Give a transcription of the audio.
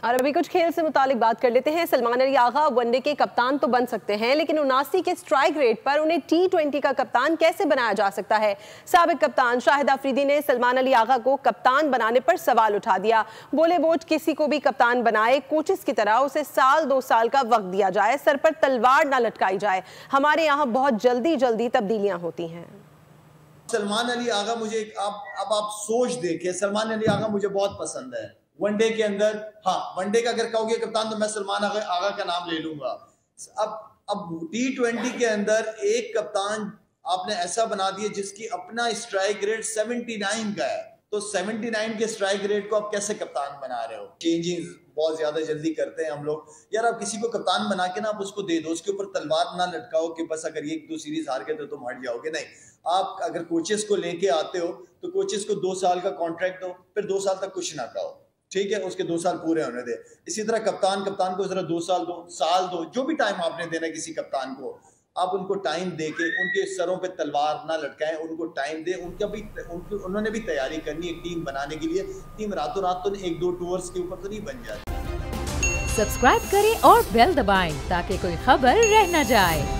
और अभी कुछ खेल से मुतालिक बात कर लेते हैं। सलमान अली आगा वनडे के कप्तान तो बन सकते हैं, लेकिन 79 के स्ट्राइक रेट पर उन्हें T20 का कप्तान कैसे बनाया जा सकता है। साबिक कप्तान शाहिद अफरीदी ने सलमान अली आगा को कप्तान बनाने पर सवाल उठा दिया। बोले वोट किसी को भी कप्तान बनाए, कोचेस की तरह उसे साल 2 साल का वक्त दिया जाए, सर पर तलवार ना लटकाई जाए। हमारे यहाँ बहुत जल्दी तब्दीलियां होती हैं। सलमान अली आगा मुझे अब आप सोच देखें, सलमान अली आगा मुझे बहुत पसंद है वनडे के अंदर। हाँ, वनडे का अगर कहोगे कप्तान तो मैं सलमान आगा का नाम ले लूंगा। अब T20 के अंदर एक कप्तान आपने ऐसा बना दिया जिसकी अपना स्ट्राइक रेट 79 का है, तो 79 के स्ट्राइक रेट को आप कैसे कप्तान बना रहे हो। चेंजिंग बहुत ज्यादा जल्दी करते हैं हम लोग। यार आप किसी को कप्तान बना के ना आप उसको दे दो, उसके ऊपर तलवार ना लटकाओ कि बस अगर ये 1-2 सीरीज हार गए तो तुम हट जाओगे। नहीं, आप अगर कोचेस को लेके आते हो तो कोचेस को 2 साल का कॉन्ट्रैक्ट दो, फिर 2 साल तक कुछ ना कहो, ठीक है, उसके 2 साल पूरे होने दे। इसी तरह कप्तान को जरा 2 साल दो, साल दो, जो भी टाइम आपने देना है किसी कप्तान को, आप उनको टाइम दे के उनके सरों पे तलवार ना लटकाएं, उनको टाइम दे। उन्होंने भी तैयारी करनी है टीम बनाने के लिए। टीम रातों रात तो 1-2 टूर्स के ऊपर तो नहीं बन जाती। सब्सक्राइब करें और बेल दबाएं ताकि कोई खबर रह न जाए।